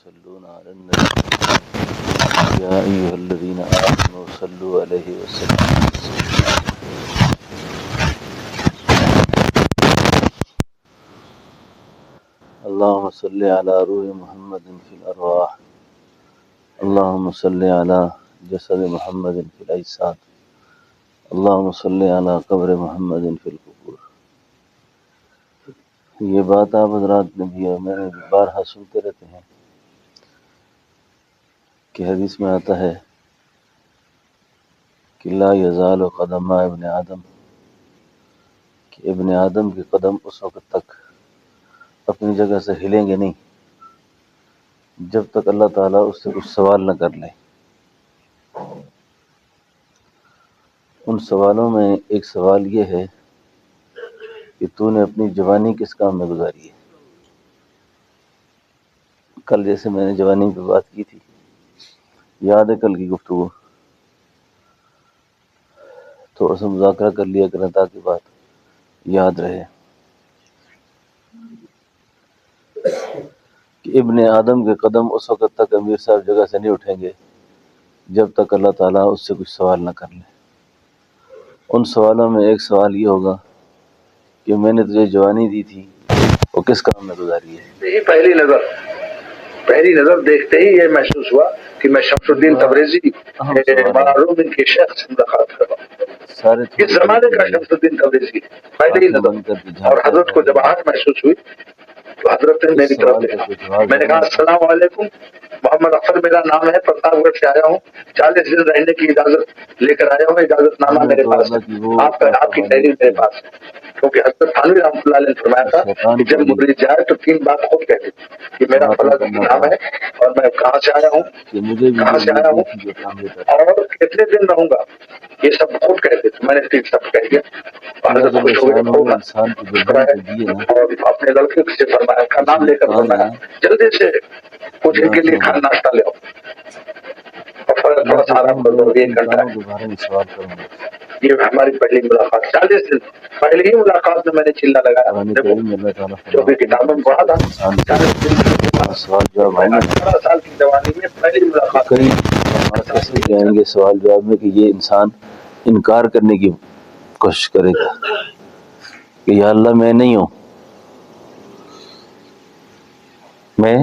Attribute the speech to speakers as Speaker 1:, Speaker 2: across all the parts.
Speaker 1: يصلون على النبي يا أيها الذين آمنوا صلوا عليه وسلموا اللهم صل على روح محمد في الأرواح اللهم صل على جسد محمد في الأجساد اللهم صل على قبر محمد في القبور. یہ بات آپ حضرات نے بھی میں نے بارہا سنتے رہتے ہیں کہ حدیث میں آتا ہے کہ لا یزال قدم ابن آدم، کہ ابن آدم کے قدم اس وقت تک اپنی جگہ سے ہلیں گے نہیں جب تک اللہ تعالیٰ اس سے کچھ سوال نہ کر لے. ان سوالوں میں ایک سوال یہ ہے کہ تو نے اپنی جوانی کس کام میں گزاری ہے. کل جیسے میں نے جوانی پہ بات کی تھی، یاد ہے کل کی گفتگو؟ تھوڑا سا مذاکرہ کر لیا کریں تاکہ بات یاد رہے کہ ابن آدم کے قدم اس وقت تک امیر صاحب جگہ سے نہیں اٹھیں گے جب تک اللہ تعالیٰ اس سے کچھ سوال نہ کر لے. ان سوالوں میں ایک سوال یہ ہوگا کہ میں نے تجھے جوانی دی تھی وہ کس کام میں گزاری ہے.
Speaker 2: یہ پہلی نظر دیکھتے ہی یہ محسوس ہوا کہ میں شمس الدین تبریزی معلوم ان کے شیخ سے ملاقات کر رہا ہوں. اس زمانے کا شمس الدین تبریزی پہلی نظر. اور حضرت کو جب آہٹ محسوس ہوئی تو حضرت نے میری طرف دیکھا. میں نے کہا السلام علیکم، محمد اختر میرا نام ہے، پرتاپ گڑھ سے آیا ہوں، 40 دن رہنے کی اجازت لے کر آیا ہوں. اجازت نامہ میرے پاس ہے، آپ کی تحریر میرے پاس ہے. کیونکہ حضرت تھانوی رحمۃ اللہ علیہ نے فرمایا تھا کہ جب مریض جائے تو 3 بات خود کہتے کہ میرا فلاں نام ہے اور میں کہاں سے آیا ہوں، اور کتنے دن رہوں گا، یہ سب خود کہتے. میں نے 3 سب کہہ دیا. حضرت خوش ہو گئے اور اپنے لڑکے سے فرمایا کا نام لے کر فرمایا جلدی سے کچھ ان کے لیے کھانا ناشتہ لے آؤ. تھوڑا سا آرام کر دو، 1 گھنٹہ. یہ ہماری پہلی ملاقات 40 دن پہلے ہی ملاقات میں نے چلا لگایا جو بھی کتابوں میں پڑھا تھا. 40 دن
Speaker 1: سوال جواب
Speaker 2: 18 سال کی جوانی میں پہلی ملاقات.
Speaker 1: کیسے جائیں گے سوال جواب میں کہ یہ انسان انکار کرنے کی کوشش کرے گا کہ یا اللہ میں نہیں ہوں، میں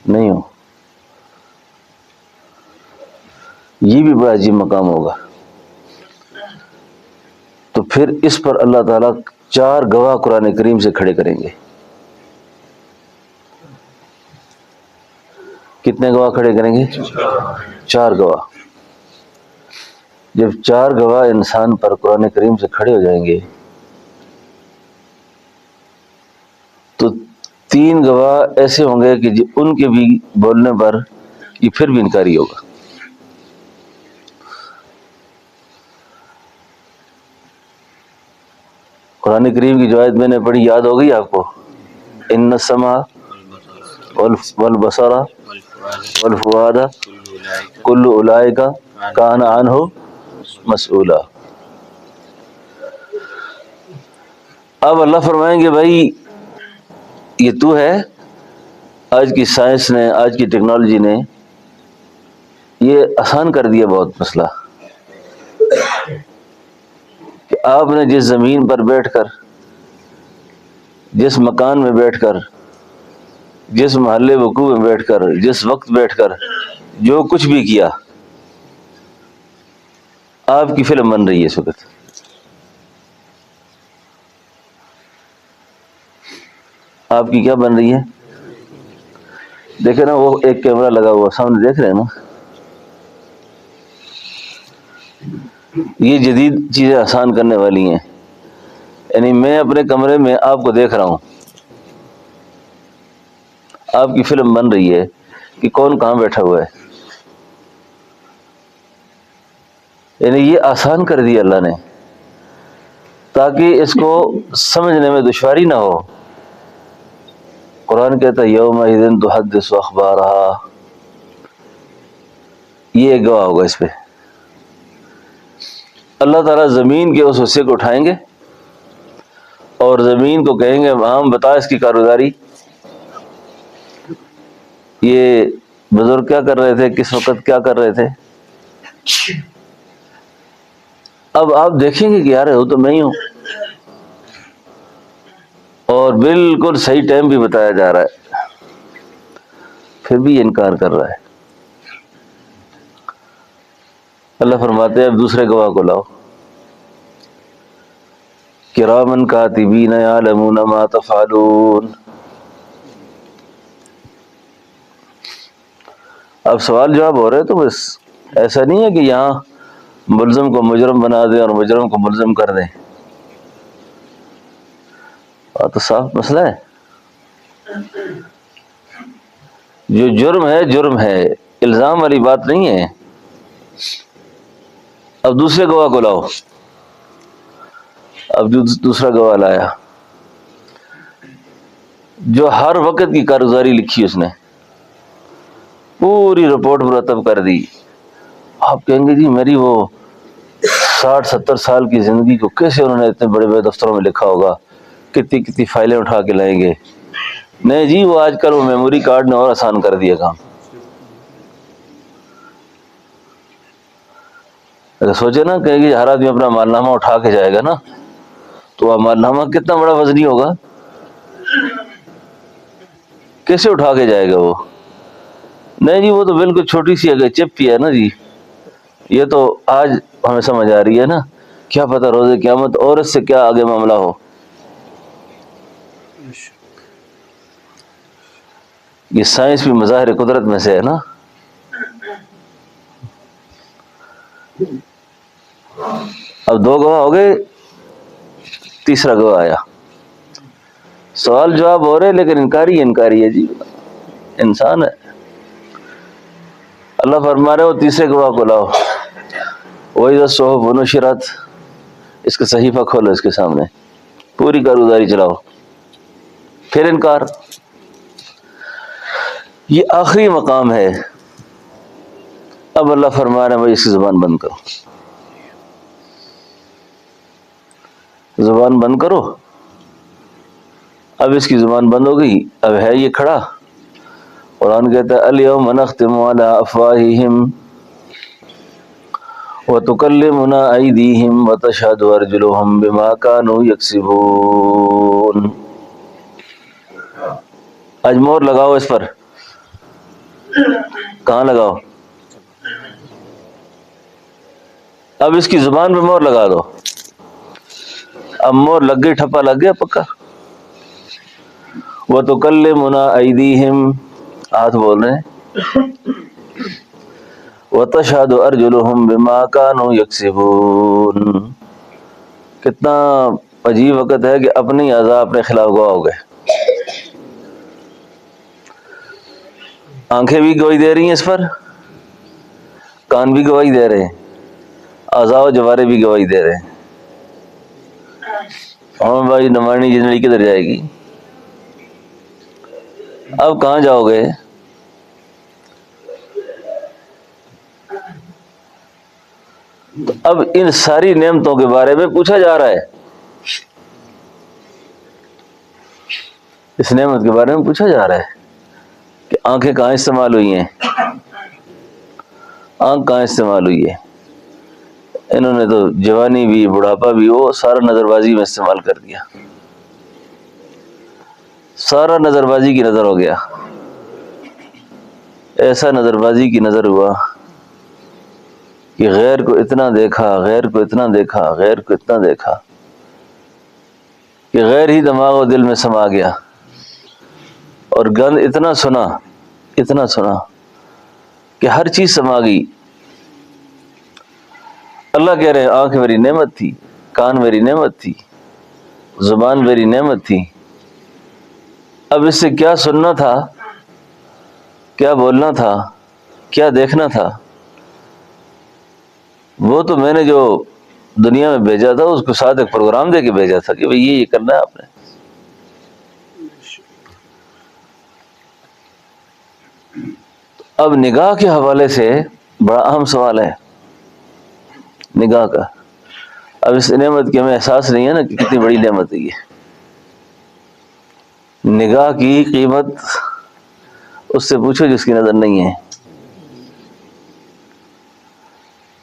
Speaker 1: نہیں ہوں. یہ بھی بڑا عجیب مقام ہوگا. تو پھر اس پر اللہ تعالیٰ 4 گواہ قرآن کریم سے کھڑے کریں گے. کتنے گواہ کھڑے کریں گے؟ 4 گواہ. جب 4 گواہ انسان پر قرآن کریم سے کھڑے ہو جائیں گے تو 3 گواہ ایسے ہوں گے کہ ان کے بھی بولنے پر یہ پھر بھی انکاری ہوگا. قرآن کریم کی جو آیت میں نے پڑھی یاد ہو گئی آپ کو؟ ان السمع والبصر والفؤاد کل اولئک کان عنہ مسئولا. اب اللہ فرمائیں گے بھائی یہ تو ہے. آج کی سائنس نے، آج کی ٹیکنالوجی نے یہ آسان کر دیا بہت مسئلہ کہ آپ نے جس زمین پر بیٹھ کر، جس مکان میں بیٹھ کر، جس محلے وقوع میں بیٹھ کر، جس وقت بیٹھ کر جو کچھ بھی کیا، آپ کی فلم بن رہی ہے اس وقت. آپ کی کیا بن رہی ہے؟ دیکھیں نا وہ ایک کیمرہ لگا ہوا سامنے دیکھ رہے ہیں نا. یہ جدید چیزیں آسان کرنے والی ہیں. یعنی میں اپنے کمرے میں آپ کو دیکھ رہا ہوں، آپ کی فلم بن رہی ہے کہ کون کہاں بیٹھا ہوا ہے. یعنی یہ آسان کر دیا اللہ نے تاکہ اس کو سمجھنے میں دشواری نہ ہو. قرآن کہتا ہے یومئذ تحدث اخبارہا. یہ ایک گواہ ہوگا اس پہ. اللہ تعالیٰ زمین کے اس حصے کو اٹھائیں گے اور زمین کو کہیں گے ہم بتا اس کی کارگزاری. یہ بزرگ کیا کر رہے تھے، کس وقت کیا کر رہے تھے. اب آپ دیکھیں گے کہ یار وہ تو میں ہی ہوں، اور بالکل صحیح ٹائم بھی بتایا جا رہا ہے، پھر بھی یہ انکار کر رہا ہے. اللہ فرماتے ہیں اب دوسرے گواہ کو لاؤ. کرامن کاتبین یعلمون ما تفعلون. اب سوال جواب ہو رہے تو بس ایسا نہیں ہے کہ یہاں ملزم کو مجرم بنا دیں اور مجرم کو ملزم کر دیں. تو صاف مسئلہ ہے. جو جرم ہے جرم ہے، الزام والی بات نہیں ہے. اب دوسرے گواہ کو لاؤ. اب دوسرا گواہ لایا جو ہر وقت کی کارگزاری لکھی اس نے، پوری رپورٹ مرتب کر دی. آپ کہیں گے جی میری وہ 60-70 سال کی زندگی کو کیسے انہوں نے اتنے بڑے بڑے دفتروں میں لکھا ہوگا، کتنی کتنی فائلیں اٹھا کے لائیں گے. نہیں جی، وہ آج کل وہ میموری کارڈ نے اور آسان کر دیا کام. اگر سوچے نا کہ ہر آدمی اپنا مالنامہ اٹھا کے جائے گا نا، تو وہ مالنامہ کتنا بڑا وزنی ہوگا، کیسے اٹھا کے جائے گا وہ. نہیں جی وہ تو بالکل چھوٹی سی اگر چپ ہی ہے نا جی، یہ تو آج ہمیں سمجھ آ رہی ہے نا، کیا پتہ روز قیامت اور اس سے کیا آگے معاملہ ہو. یہ سائنس بھی مظاہر قدرت میں سے ہے نا. اب 2 گواہ ہو گئے، تیسرا گواہ آیا. سوال جواب ہو رہے لیکن انکاری ہے جی، انسان ہے. اللہ فرما رہے ہو تیسرے گواہ کو لاؤ. وَإِذَا الصُّحُفُ نُشِرَتْ، اس کا صحیفہ کھولو، اس کے سامنے پوری کارگزاری چلاؤ. پھر انکار. یہ آخری مقام ہے. اب اللہ فرما رہے ہیں بھائی اس کی زبان بند کرو، زبان بند کرو. اب اس کی زبان بند ہو گئی. اب ہے یہ کھڑا. قرآن کہتا ہے الیوم نختم علی افواہہم وتکلمنا ایدیہم وتشہد ارجلہم بما کانوا یکسبون. آج مور لگاؤ اس پر. کہاں لگاؤ؟ اب اس کی زبان پہ مور لگا دو. اب مور لگ گئی، ٹھپا لگ گیا پکا. وتکلمنا ایدیہم، ہاتھ بول رہے ہیں. وتشہد ارجلہم بما کانوا یکسبون. کتنا عجیب وقت ہے کہ اپنی اعضاء اپنے خلاف گواہ ہو گئے. آنکھیں بھی گواہی دے رہی ہیں اس پر، کان بھی گواہی دے رہے ہیں، اعضاء و جوارے بھی گواہی دے رہے ہیں. ہاں بھائی نمائنی زندگی کدھر جائے گی؟ اب کہاں جاؤ گے؟ تو اب ان ساری نعمتوں کے بارے میں پوچھا جا رہا ہے. اس نعمت کے بارے میں پوچھا جا رہا ہے کہ آنکھیں کہاں استعمال ہوئی ہیں، آنکھ کہاں استعمال ہوئی ہے. انہوں نے تو جوانی بھی بڑھاپا بھی وہ سارا نظر بازی میں استعمال کر دیا. سارا نظر بازی کی نظر ہو گیا. ایسا نظر بازی کی نظر ہوا کہ غیر کو اتنا دیکھا، غیر کو اتنا دیکھا، غیر کو اتنا دیکھا کہ غیر ہی دماغ و دل میں سما گیا. اور گند اتنا سنا کہ ہر چیز سما گئی. اللہ کہہ رہے ہیں آنکھ میری نعمت تھی، کان میری نعمت تھی، زبان میری نعمت تھی. اب اس سے کیا سننا تھا، کیا بولنا تھا، کیا دیکھنا تھا، وہ تو میں نے جو دنیا میں بھیجا تھا اس کو ساتھ ایک پروگرام دے کے بھیجا تھا کہ بھئی یہ کرنا ہے آپ نے. اب نگاہ کے حوالے سے بڑا اہم سوال ہے نگاہ کا. اب اس نعمت کی ہمیں احساس نہیں ہے نا کہ کتنی بڑی نعمت ہے یہ. نگاہ کی قیمت اس سے پوچھو جس کی نظر نہیں ہے.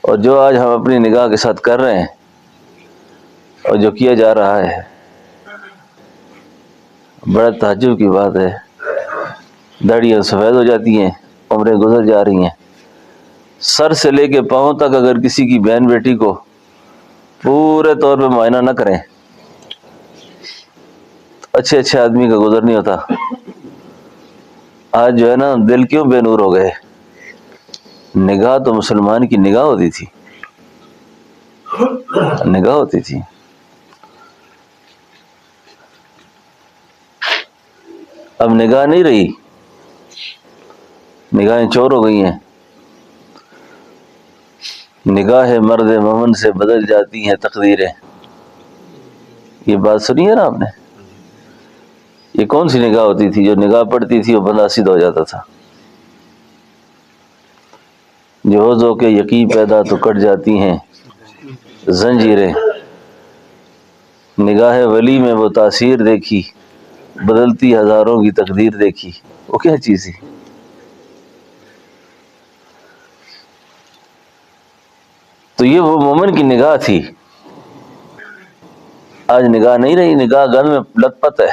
Speaker 1: اور جو آج ہم اپنی نگاہ کے ساتھ کر رہے ہیں اور جو کیا جا رہا ہے، بڑا تعجب کی بات ہے. داڑیاں سفید ہو جاتی ہیں، عمریں گزر جا رہی ہیں، سر سے لے کے پاؤں تک اگر کسی کی بہن بیٹی کو پورے طور پہ معائنہ نہ کریں، اچھے اچھے آدمی کا گزر نہیں ہوتا. آج جو ہے نا دل کیوں بے نور ہو گئے؟ نگاہ تو مسلمان کی نگاہ ہوتی تھی، نگاہ ہوتی تھی. اب نگاہ نہیں رہی، نگاہیں چور ہو گئی ہیں. نگاہ مرد مومن سے بدل جاتی ہیں تقدیریں. یہ بات سنی ہے نا آپ نے؟ یہ کون سی نگاہ ہوتی تھی؟ جو نگاہ پڑتی تھی وہ بندہ سیدھا ہو جاتا تھا. جو ہو کے یقین پیدا تو کٹ جاتی ہیں زنجیریں. نگاہ ولی میں وہ تاثیر دیکھی، بدلتی ہزاروں کی تقدیر دیکھی. وہ کیا چیز ہے؟ تو یہ وہ مومن کی نگاہ تھی. آج نگاہ نہیں رہی، نگاہ گن میں لت پت ہے،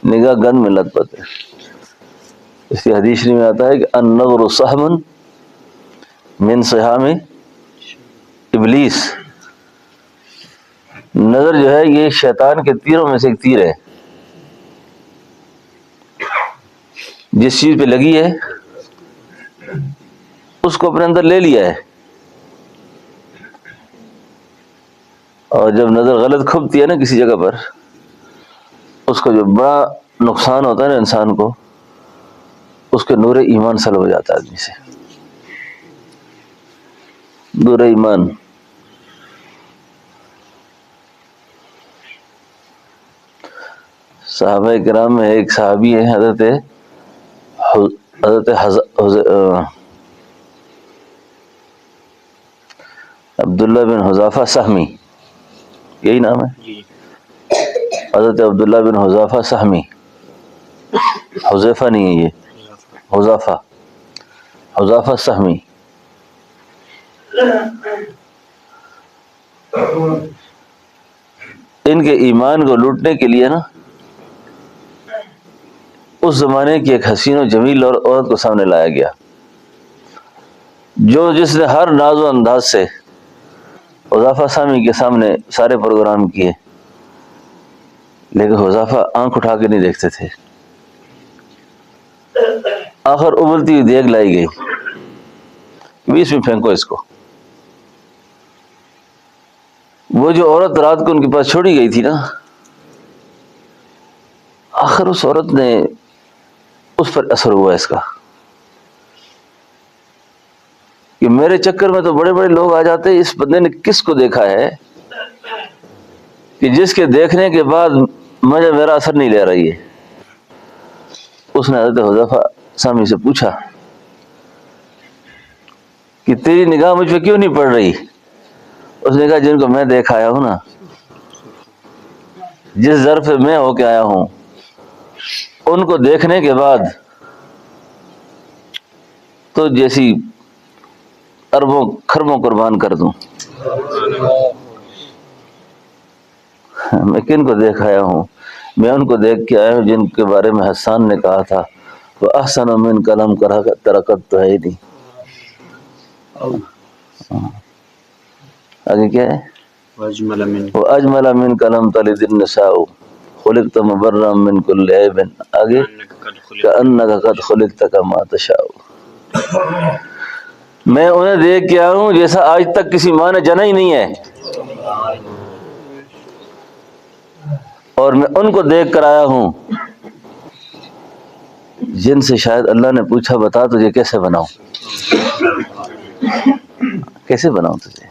Speaker 1: نگاہ گن میں لت پت ہے. اس کی حدیث میں آتا ہے کہ النظر سہم من سہام ابلیس. نظر جو ہے یہ شیطان کے تیروں میں سے ایک تیر ہے. جس چیز پہ لگی ہے اس کو اپنے اندر لے لیا ہے. اور جب نظر غلط کھپتی ہے نا کسی جگہ پر، اس کا جو بڑا نقصان ہوتا ہے نا انسان کو، اس کے نور ایمان سلب ہو جاتا ہے آدمی سے. نور ایمان. صحابہ کرام میں ایک صحابی ہے حضرت عبداللہ بن حذافہ سہمی، یہی نام ہے؟ حضرت عبداللہ بن حذافہ سہمی. حذیفہ نہیں ہے، یہ حذافہ، حذافہ سہمی. ان کے ایمان کو لوٹنے کے لیے نا اس زمانے کی ایک حسین و جمیل اور عورت کو سامنے لایا گیا، جس نے ہر ناز و انداز سے حذافہ سہمی کے سامنے سارے پروگرام کیے، لیکن حذافہ آنکھ اٹھا کے نہیں دیکھتے تھے. آخر ابلتی ہوئی دیگ لائی گئی، بیچ میں پھینکو اس کو. وہ جو عورت رات کو ان کے پاس چھوڑی گئی تھی نا، آخر اس عورت نے اس پر اثر ہوا اس کا کہ میرے چکر میں تو بڑے بڑے لوگ آ جاتے ہیں، اس بندے نے کس کو دیکھا ہے کہ جس کے دیکھنے کے بعد مجھے میرا اثر نہیں لے رہی ہے. اس نے حضرت حذیفہ سہمی سے پوچھا کہ تیری نگاہ مجھ پہ کیوں نہیں پڑ رہی؟ اس نے کہا جن کو میں دیکھ آیا ہوں نا، جس ظرف میں ہو کے آیا ہوں، ان کو دیکھنے کے بعد تو جیسی اربوں خربوں قربان کر دوں. میں کن کو دیکھ آیا ہوں؟ میں ان کو دیکھ کے آیا ہوں جن کے بارے میں حسان نے کہا تھا وہ احسن من کلم ترکت تو ہے ہی نہیں. آگے کیا ہے؟ وہ اجمل من کلم تلد النساء خلقت مبرا من کل عیب. آگے کأنک قد خلقت کما تشاء. میں انہیں دیکھ کے آیا ہوں جیسا آج تک کسی ماں نے جنا ہی نہیں ہے، اور میں ان کو دیکھ کر آیا ہوں جن سے شاید اللہ نے پوچھا بتا تجھے کیسے بناؤں، کیسے بناؤں تجھے.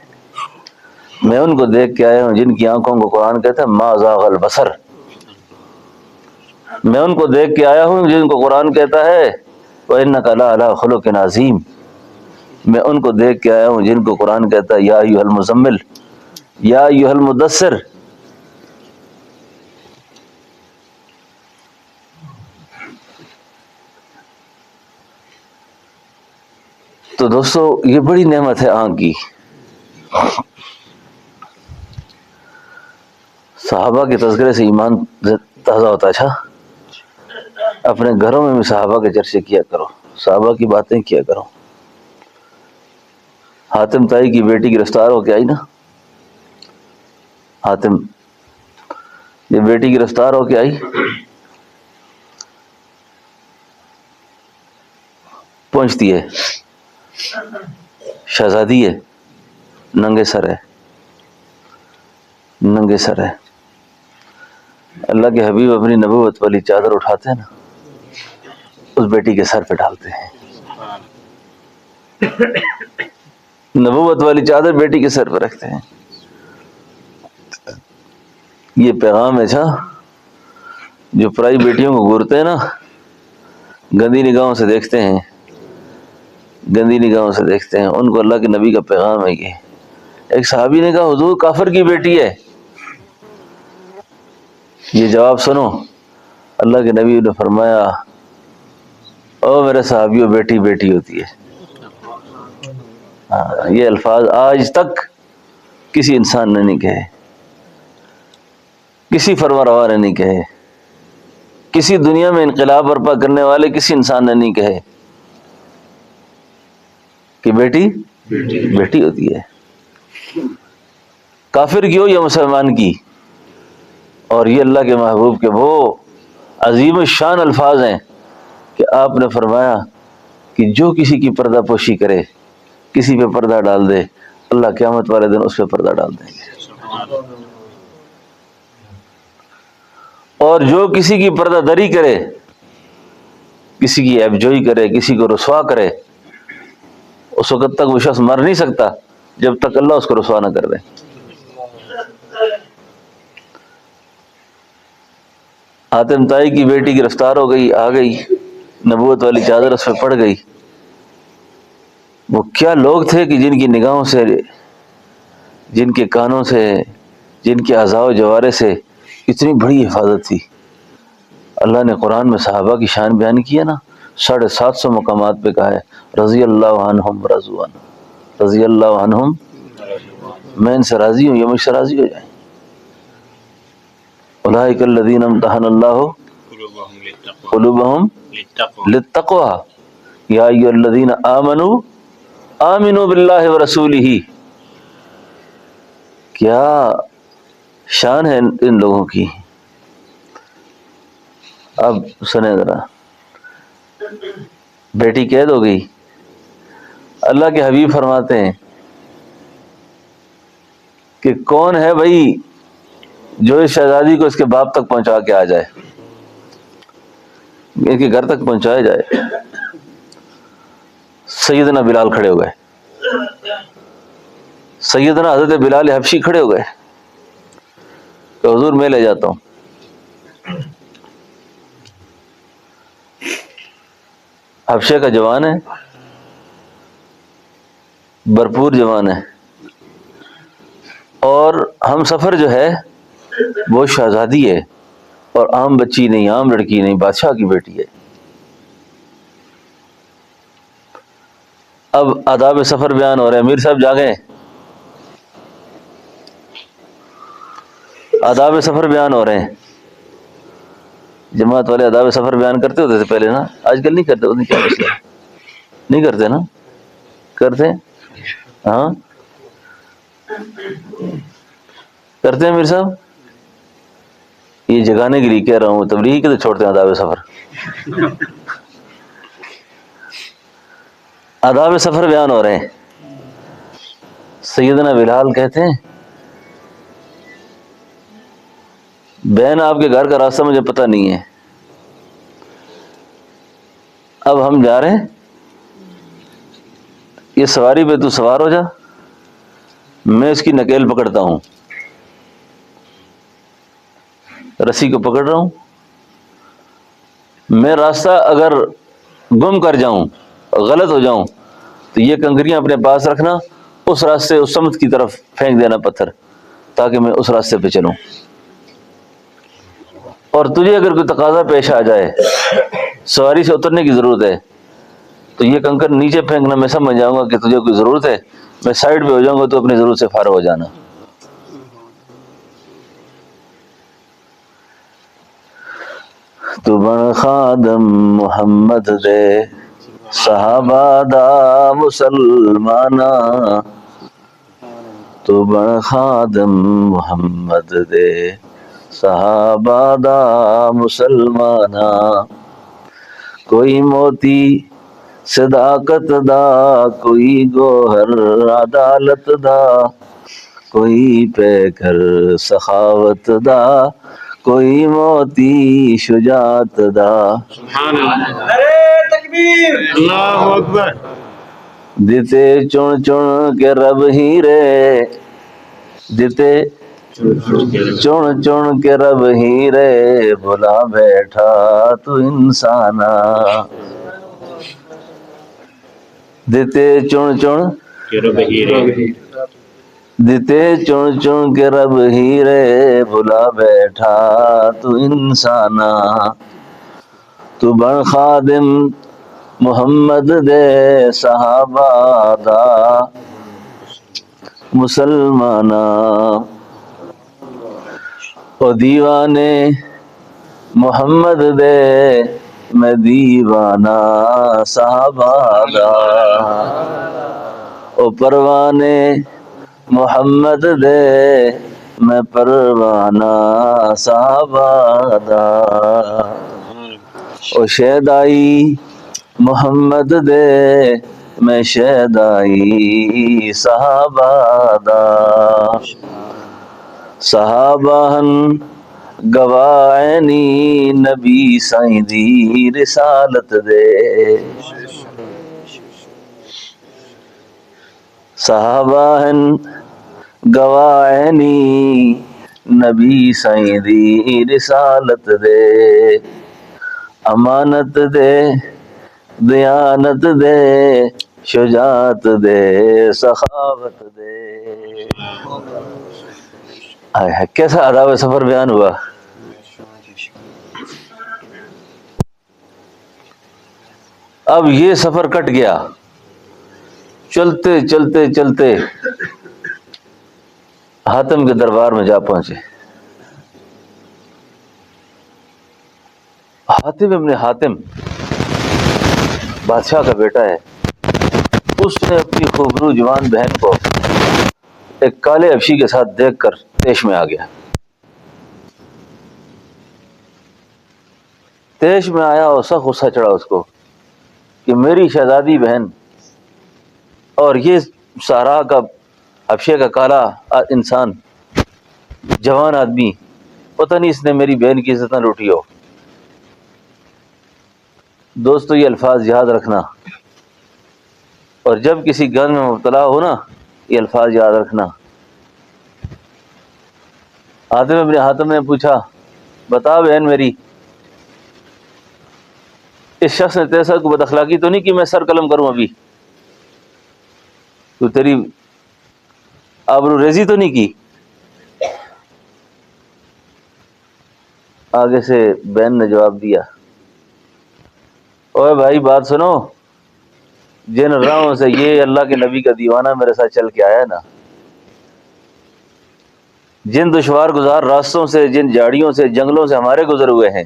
Speaker 1: میں ان کو دیکھ کے آیا ہوں جن کی آنکھوں کو قرآن کہتا ہے ما زاغ البصر. میں ان کو دیکھ کے آیا ہوں جن کو قرآن کہتا ہے وَإِنَّكَ لَعَلَىٰ خُلُقٍ عَظِيمٍ. میں ان کو دیکھ کے آیا ہوں جن کو قرآن کہتا ہے یا ایھا المزمل یا ایھا المدثر. تو دوستو یہ بڑی نعمت ہے آنکھ کی. صحابہ کے تذکرے سے ایمان تازہ ہوتا ہے. اچھا اپنے گھروں میں بھی صحابہ کے چرچے کیا کرو، صحابہ کی باتیں کیا کرو. حاتم تائی کی بیٹی گرفتار ہو کے آئی نا، حاتم یہ بیٹی گرفتار ہو کے آئی، پہنچتی ہے، شہزادی ہے، ننگے سر ہے، ننگے سر ہے. اللہ کے حبیب اپنی نبوت والی چادر اٹھاتے ہیں نا، اس بیٹی کے سر پہ ڈالتے ہیں. نبوت والی چادر بیٹی کے سر پہ رکھتے ہیں. یہ پیغام ہے چھا جو پرائی بیٹیوں کو گورتے ہیں نا، گندی نگاہوں سے دیکھتے ہیں، گندی نگاہوں سے دیکھتے ہیں، ان کو اللہ کے نبی کا پیغام ہے. یہ ایک صحابی نے کہا حضور کافر کی بیٹی ہے. یہ جواب سنو، اللہ کے نبی نے فرمایا او میرے صحابیوں بیٹی بیٹی ہوتی ہے. یہ الفاظ آج تک کسی انسان نے نہیں کہے، کسی فرما روا نے نہیں کہے، کسی دنیا میں انقلاب برپا کرنے والے کسی انسان نے نہیں کہے کہ بیٹی بیٹی ہوتی ہے. کافر کی ہو یا مسلمان کی. اور یہ اللہ کے محبوب کے وہ عظیم الشان الفاظ ہیں کہ آپ نے فرمایا کہ جو کسی کی پردہ پوشی کرے، کسی پہ پردہ ڈال دے، اللہ قیامت والے دن اس پہ پردہ ڈال دیں گے. اور جو کسی کی پردہ دری کرے، کسی کی عیب جوئی کرے، کسی کو رسوا کرے، اس وقت تک وہ شخص مر نہیں سکتا جب تک اللہ اس کو رسوا نہ کر دے. حاتم تائی کی بیٹی گرفتار ہو گئی، آ گئی، نبوت والی چادر اس پہ پڑ گئی. وہ کیا لوگ تھے کہ جن کی نگاہوں سے، جن کے کانوں سے، جن کے اعضاء و جوارے سے اتنی بڑی حفاظت تھی. اللہ نے قرآن میں صحابہ کی شان بیان کی ہے نا، 750 مقامات پہ کہا ہے رضی اللہ عنہم ورضوا عنہ، رضی اللہ عنہم، میں ان سے راضی ہوں، یہ مجھ سے راضی ہو جائیں. اولئک الذین امتحن اللہ قلوبہم للتقوی یا ایھا الذین آمنوا آمنوا باللہ ورسولہ. کیا شان ہے ان لوگوں کی. اب سنیں ذرا، بیٹی قید ہو گئی. اللہ کے حبیب فرماتے ہیں کہ کون ہے بھائی جو اس شہزادی کو اس کے باپ تک پہنچا کے آ جائے، ان کے گھر تک پہنچایا جائے. سیدنا بلال کھڑے ہو گئے، سیدنا حضرت بلال حبشی کھڑے ہو گئے کہ حضور میں لے جاتا ہوں. حبشے کا جوان ہے، بھرپور جوان ہے، اور ہم سفر جو ہے وہ شہزادی ہے، اور عام بچی نہیں، عام لڑکی نہیں، بادشاہ کی بیٹی ہے. اب آداب سفر بیان ہو رہے ہیں. امیر صاحب جاگیں، آداب سفر بیان ہو رہے ہیں. جماعت والے آداب سفر بیان کرتے ہوتے تھے پہلے نا، آج کل نہیں کرتے. کیا مسئلہ نہیں کرتے نا؟ کرتے ہاں کرتے ہیں. امیر صاحب یہ جگانے کے لیے کہہ رہا ہوں، تبلیغی کے تو چھوڑتے ہیں آداب سفر. آداب سفر بیان ہو رہے ہیں. سیدنا بلال کہتے ہیں بہن آپ کے گھر کا راستہ مجھے پتہ نہیں ہے، اب ہم جا رہے ہیں، یہ سواری پہ تو سوار ہو جا، میں اس کی نکیل پکڑتا ہوں، رسی کو پکڑ رہا ہوں. میں راستہ اگر گم کر جاؤں، غلط ہو جاؤں، تو یہ کنکریاں اپنے پاس رکھنا، اس راستے اس سمت کی طرف پھینک دینا پتھر، تاکہ میں اس راستے پہ چلوں. اور تجھے اگر کوئی تقاضا پیش آ جائے، سواری سے اترنے کی ضرورت ہے، تو یہ کنکر نیچے پھینکنا، میں سمجھ جاؤں گا کہ تجھے کوئی ضرورت ہے، میں سائڈ پہ ہو جاؤں گا تو اپنی ضرورت سے فارغ ہو جانا۔ تو بن خادم محمد دے صحابہ دا مسلمانا، تو بن خادم محمد دے صحابہ دا مسلمانا، کوئی موتی صداقت دا، کوئی گوہر عدالت دا، کوئی پیکر سخاوت دا، کوئی موتی شجاعت دا۔
Speaker 3: سبحان اللہ، نعرہ تکبیر، اللہ اکبر۔
Speaker 1: دیتے چن چن کے رب ہیرے، دیتے چن چن کے رب ہیرے، بلا بیٹھا تو انسانا، دیتے چن چن
Speaker 3: کہ رب ہیرے،
Speaker 1: دیتے چن چن کے رب ہیرے، بلا بیٹھا تو انسانا، تو بن خادم محمد دے صحابہ دا مسلمانا، او دیوانے محمد دے میں دیوانہ صحابہ دا، او پروانے محمد دے میں پروانہ صحابہ دا، او شیدائی محمد دے میں شیدائی صحابہ دا، صحابہ ہن گواہنی نبی سائیں دی رسالت دے، صحابہ ہن گواہنی نبی سائیں دی رسالت دے، امانت دے دیانت دے شجاعت دے سخاوت دے۔ کیسا آداب سفر بیان ہوا؟ اب یہ سفر کٹ گیا، چلتے چلتے چلتے حاتم کے دربار میں جا پہنچے۔ حاتم ابن حاتم بادشاہ کا بیٹا ہے، اس نے اپنی خوبرو جوان بہن کو ایک کالے حبشی کے ساتھ دیکھ کر تیش میں آ گیا۔ تیش میں آیا اور سخت غصہ چڑھا اس کو کہ میری شہزادی بہن اور یہ صحرا کا حبشے کا کالا انسان جوان آدمی، پتہ نہیں اس نے میری بہن کی عزت نہ لوٹی ہو۔ دوستو یہ الفاظ یاد رکھنا، اور جب کسی گن میں مبتلا ہو نا یہ الفاظ یاد رکھنا۔ حاتم ابن حاتم نے پوچھا بتا بہن میری، اس شخص نے تیرے ساتھ کو بد اخلاقی تو نہیں کہ میں سر قلم کروں، ابھی تو تیری آبرو ریزی تو نہیں کی؟ آگے سے بہن نے جواب دیا اوے بھائی بات سنو، جن راہوں سے یہ اللہ کے نبی کا دیوانہ میرے ساتھ چل کے آیا نا، جن دشوار گزار راستوں سے، جن جھاڑیوں سے، جنگلوں سے ہمارے گزر ہوئے ہیں،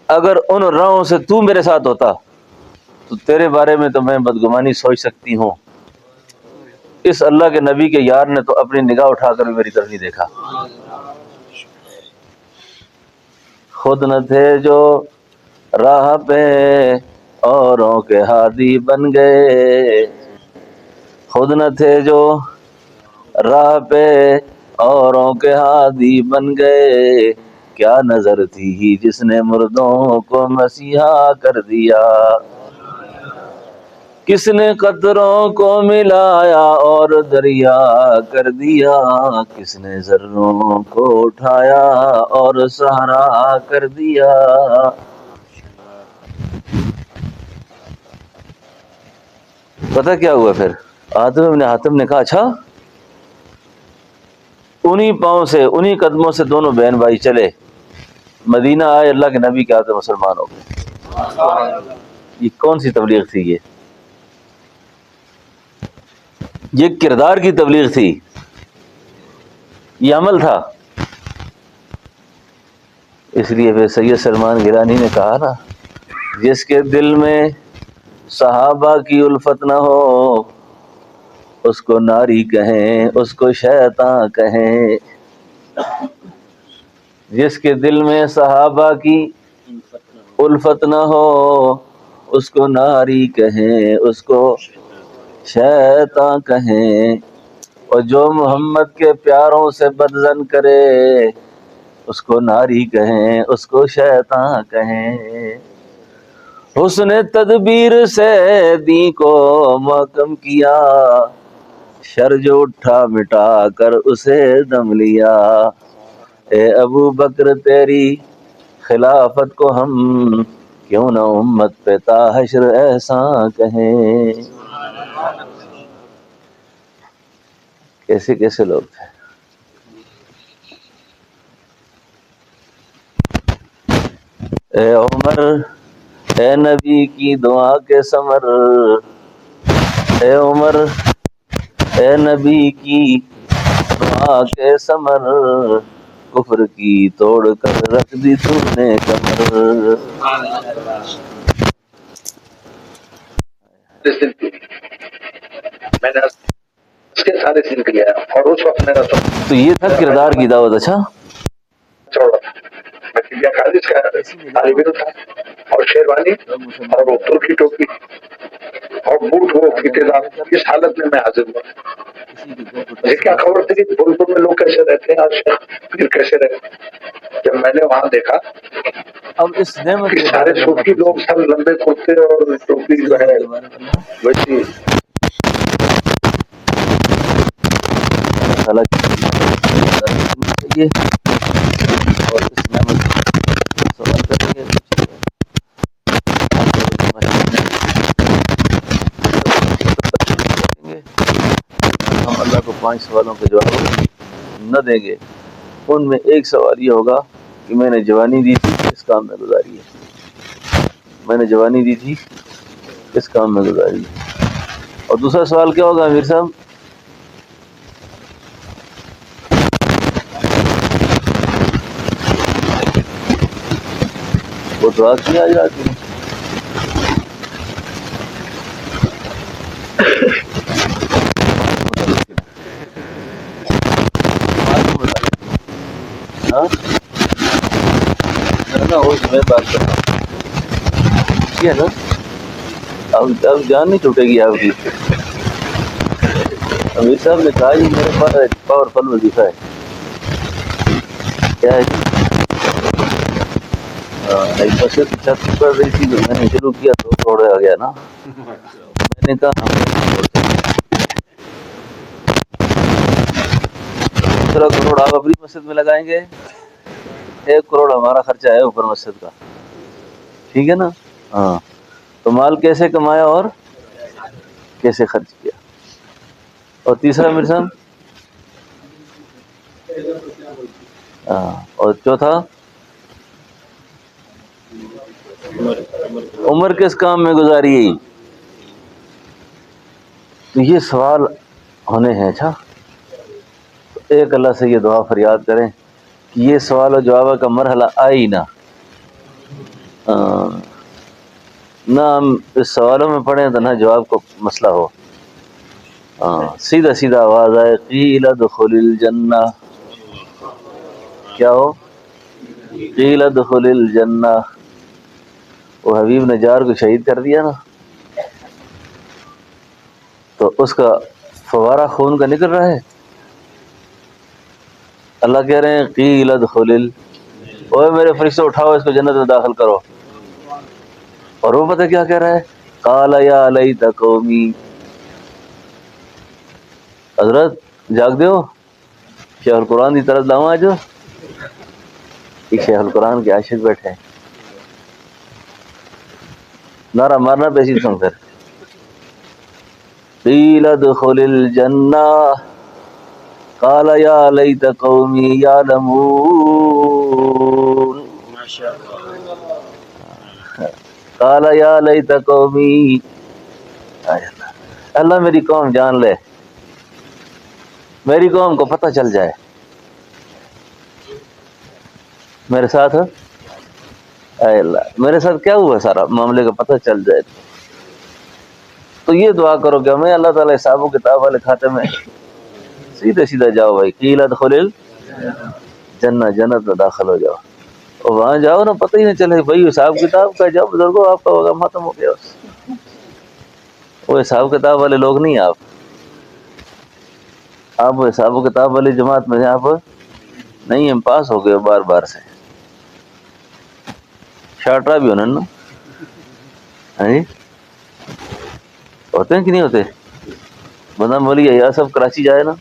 Speaker 1: اگر ان راہوں سے تو میرے ساتھ ہوتا تو تیرے بارے میں تو میں بدگمانی سوچ سکتی ہوں، اس اللہ کے نبی کے یار نے تو اپنی نگاہ اٹھا کر بھی میری طرف نہیں دیکھا۔ خود نہ تھے جو راہ پہ اوروں کے ہادی بن گئے، خود نہ تھے جو راہ پہ اوروں کے ہادی بن گئے، کیا نظر تھی جس نے مردوں کو مسیحا کر دیا، کس نے قطروں کو ملایا اور دریا کر دیا، کس نے ذروں کو اٹھایا اور صحرا کر دیا۔ پتہ کیا ہوا پھر؟ حاتم ابن حاتم نے کہا اچھا، انہی پاؤں سے انہی قدموں سے دونوں بہن بھائی چلے، مدینہ آئے، اللہ کے نبی کے ہاتھ مسلمان ہو گئے۔ یہ کون سی تبلیغ تھی؟ یہ کردار کی تبلیغ تھی، یہ عمل تھا۔ اس لیے پھر سید سلمان گیلانی نے کہا نا، جس کے دل میں صحابہ کی الفت نہ ہو اس کو ناری کہیں، اس کو شیطان کہیں۔ جس کے دل میں صحابہ کی الفت نہ ہو اس کو ناری کہیں، اس کو شیطان کہیں، اور جو محمد کے پیاروں سے بدظن کرے اس کو ناری کہیں، اس کو شیطان کہیں۔ حسن تدبیر سے دین کو محکم کیا، شر جو اٹھا مٹا کر اسے دم لیا۔ اے ابو بکر تیری خلافت کو ہم کیوں نہ امت پہ تا حشر احسان کہیں۔ کیسے کیسے لوگ تھے۔ اے عمر اے نبی کی دعا کے ثمر، اے عمر اے نبی کی دعا کے ثمر، کفر کی توڑ کر رکھ دی تو نے کمر۔
Speaker 2: میں نے اس کے سارے سن کیا، اور اس وقت میرا
Speaker 1: تو یہ تھا کردار کی دعوت۔ اچھا
Speaker 2: چھوڑا تھا، میں کلیا خالص کا طالب علم تھا، اور شیروانی اور وہ ترکی ٹوپی اور بوٹ وہ فیتےدار، اس حالت میں حاضر ہوا۔ مجھے کیا خبر تھی کہ بھولپور میں لوگ کیسے رہتے ہیں اور پھر کیسے رہتے ہیں۔ جب میں نے وہاں دیکھا
Speaker 1: اب اس نعمت
Speaker 2: کہ سارے صوفی لوگ سب لمبے کرتے اور ٹوپی جو ہے ویسی
Speaker 1: یہ اور اس نعمت سوال کریں گے، ہم اللہ کو 5 سوالوں کے جواب نہ دیں گے۔ ان میں ایک سوال یہ ہوگا کہ میں نے جوانی دی تھی کس کام میں گزاری ہے، میں نے جوانی دی تھی کس کام میں گزاری ہے۔ اور دوسرا سوال کیا ہوگا امیر صاحب؟ وہ دعا کی آ جاتی ہے۔ میں بات کر رہا ہوں ٹھیک ہے نا، اب جان نہیں چھوٹے گی آپ کی۔ امیر صاحب نے کہا جی میرے پاس پاورفل وظیفہ ہے، کیا ہے؟ ایک مسجد کی چھت پڑ رہی تھی تو میں نے شروع کیا 2 کروڑ آ گیا نا، میں نے کہا ہم 2 کروڑ آپ اپنی مسجد میں لگائیں گے، 1 کروڑ ہمارا خرچہ ہے اوپر مسجد کا، ٹھیک ہے نا؟ ہاں، تو مال کیسے کمایا اور کیسے خرچ کیا۔ اور تیسرا امیر صاحب، ہاں، اور چوتھا عمر کس کام میں گزاری ہے۔ تو یہ سوال ہونے ہیں۔ اچھا، ایک اللہ سے یہ دعا فریاد کریں کہ یہ سوال و جواب کا مرحلہ آئے ہی نہ ہم اس سوالوں میں پڑھیں تو نہ جواب کو مسئلہ ہو، سیدھا سیدھا آواز آئے قیل ادخل الجنہ، کیا ہو؟ قیل ادخل الجنہ۔ وہ حبیب نجار کو شہید کر دیا نا، تو اس کا فوارہ خون کا نکل رہا ہے، اللہ کہہ رہے ہیں قیل ادخل اوے میرے فرشتوں اٹھاؤ اس کو جنت میں داخل کرو۔ اور وہ پتہ کیا کہہ رہا ہے؟ قال یا لیت قومی، حضرت جاگ دیو، شیخ القرآن کی طرف لاؤں آج، ایک شیخ القرآن کے عاشق بیٹھے ہیں، نعرہ مارنا پیسی سن کر قیل ادخل الجنہ قال یا لیت قومی یعلمون، قال یا لیت قومی، اللہ میری قوم جان لے، میری قوم کو پتہ چل جائے میرے ساتھ، اے اللہ میرے ساتھ کیا ہوا سارا معاملے کا پتہ چل جائے تو یہ دعا کرو کہ ہمیں اللہ تعالیٰ حساب و کتاب والے کھاتے میں سیدھے سیدھا جاؤ بھائی، قیل ادخل الجنہ، جنت میں داخل ہو جاؤ، اور وہاں جاؤ نا پتہ ہی نہیں چلے بھائی حساب کتاب کا، جاؤ بزرگوں آپ کا ہوگا ختم ہو گیا بس، وہ حساب کتاب والے لوگ نہیں، آپ حساب و کتاب والی جماعت میں آپ نہیں، ہم پاس ہو گئے بار بار سے، شارٹرا بھی ہونا نا، ہاں جی ہوتے ہیں کہ نہیں ہوتے؟ بندہ مولی یا سب کراچی جائے نا،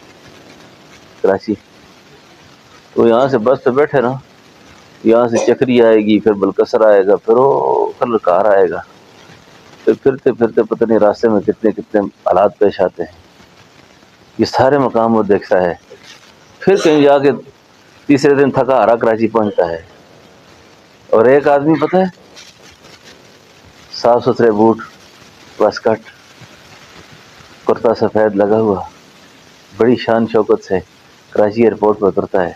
Speaker 1: کراچی تو یہاں سے بس پہ بیٹھے نا، یہاں سے چکری آئے گی، پھر بلکسر آئے گا، پھر وہ کار آئے گا، پھر پھرتے پھرتے پتہ نہیں راستے میں کتنے کتنے حالات پیش آتے ہیں، یہ سارے مقام وہ دیکھتا ہے، پھر کہیں جا کے تیسرے دن تھکا ہارا کراچی پہنچتا ہے، اور ایک آدمی پتہ ہے صاف ستھرے بوٹ، بس کٹ، کرتا سفید لگا ہوا، بڑی شان شوکت سے کراچی ایئرپورٹ پہ اترتا ہے،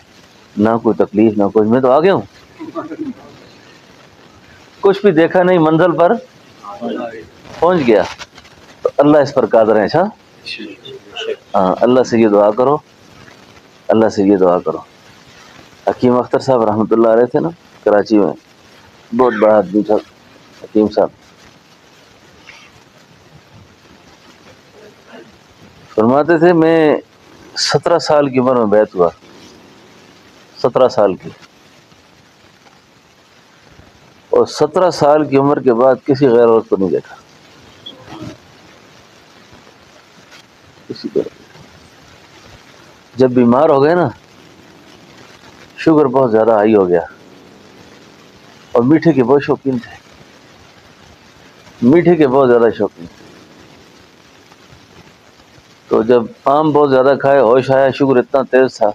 Speaker 1: نہ کوئی تکلیف نہ کچھ، میں تو آ گیا ہوں، کچھ بھی دیکھا نہیں، منزل پر پہنچ گیا، تو اللہ اس پر قادر ہے، اچھا ہاں، اللہ سے یہ دعا کرو، اللہ سے یہ دعا کرو۔ حکیم اختر صاحب رحمۃ اللہ علیہ تھے نا کراچی میں، بہت بڑا آدمی تھا حکیم صاحب، فرماتے تھے میں 17 سال کی عمر میں بیعت ہوا، 17 سال کی، اور 17 سال کی عمر کے بعد کسی غیر عورت کو نہیں دیکھا، کسی کو۔ جب بیمار ہو گئے نا، شوگر بہت زیادہ ہائی ہو گیا، اور میٹھے کے بہت شوقین تھے، میٹھے کے بہت زیادہ شوقین تھے، تو جب آم بہت زیادہ کھائے، ہوش آیا، شوگر اتنا تیز تھا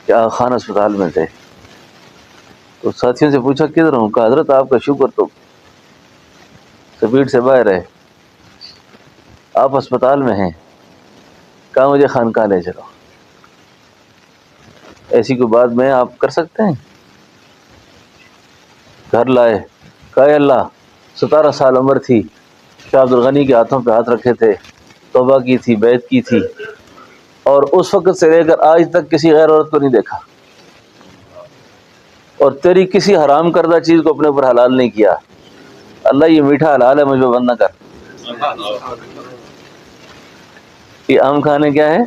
Speaker 1: کہ آغا خان اسپتال میں تھے، تو ساتھیوں سے پوچھا کدھر ہوں؟ کہا حضرت آپ کا شوگر تو سپیڈ سے باہر ہے، آپ اسپتال میں ہیں، کہا مجھے خانقاہ لے چلو، ایسی کوئی بات میں آپ کر سکتے ہیں؟ گھر لائے، کہا اے اللہ 17 سال عمر تھی، شاہ عبد الغنی کے ہاتھوں پہ ہاتھ رکھے تھے، توبہ کی تھی، بیعت کی تھی، اور اس وقت سے لے کر آج تک کسی غیر عورت کو نہیں دیکھا، اور تیری کسی حرام کردہ چیز کو اپنے اوپر حلال نہیں کیا، اللہ یہ میٹھا حلال ہے، مجھ پہ بند نہ کر، یہ آم کھانے کیا ہے؟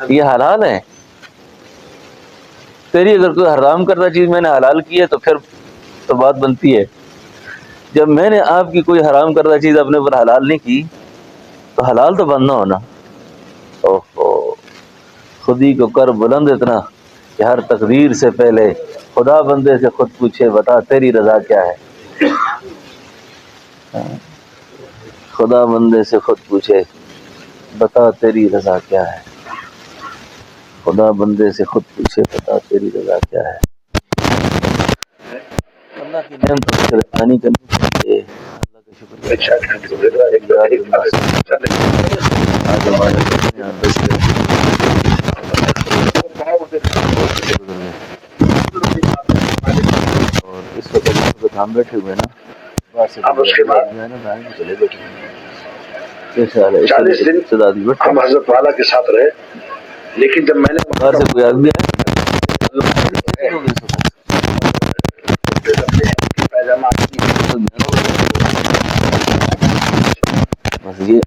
Speaker 1: یہ حلال ہے، تیری اگر کوئی حرام کردہ چیز میں نے حلال کی ہے تو پھر تو بات بنتی ہے، جب میں نے آپ کی کوئی حرام کردہ چیز اپنے اوپر حلال نہیں کی تو حلال تو بننا ہونا۔ اوہو، خودی کو کر بلند اتنا کہ ہر تقدیر سے پہلے خدا بندے سے خود پوچھے بتا تیری رضا کیا ہے، خدا بندے سے خود پوچھے بتا تیری رضا کیا ہے، خدا بندے سے خود پوچھے بتا تیری رضا کیا ہے۔ اللہ کی نعمتوں کی قدردانی کرنی چاہیے، اللہ کا شکر آج ہمارے یہاں 10 اور اس وقت ہم بیٹھے ہوئے نا،
Speaker 2: اب اس کے بعد
Speaker 1: چلے بیٹھے
Speaker 2: 40 دن ہم حضرت والا کے ساتھ رہے، لیکن جب میں نے
Speaker 1: باہر سے کوئی آدمی بس یہ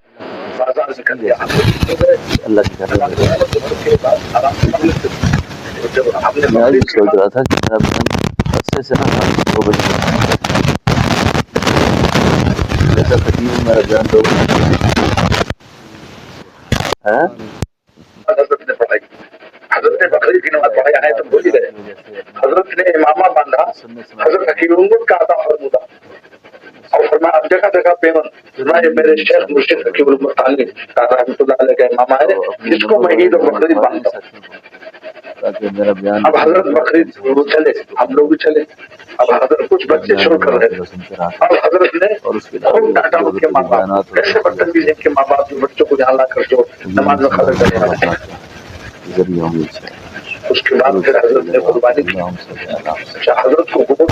Speaker 2: بازار سے کر دیا
Speaker 1: اللہ کی
Speaker 2: جب ہم نے
Speaker 1: میں آج بھی سوچ رہا تھا کہ میرا بہن عرصے سے نا 2 بجے جیسا خطیب میرا بہن 2
Speaker 2: حضرت نے پڑھائی، حضرت نے بقرعید کی نماز پڑھائی ہے، تم بھول ہی گئے، حضرت نے امامہ باندھا، حضرت حکیم الامت کا عطا فرمودا، اور فرمایا اب جگہ جگہ پیمن، میں میرے شیخ مرشد حکیم الامت تعلیم رحمۃ اللہ علیہ کا امامہ ہے، جس کو میں عید اور بقرعید باندھتا ہوں۔
Speaker 1: تاکہ میرا بیان
Speaker 2: اب حضرت بقرعید وہ چلے، ہم لوگ بھی چلے، اب حضرت کچھ بچے چھوڑ کر رہے اب حضرت نے خوب ڈانٹا ان کے ماں باپ کیسے بدتمیز ان کے ماں باپ جو بچوں کو یہاں لا کر جو نماز میں خرچ کرنے والے اس کے بعد پھر حضرت نے قربانی کی حضرت کو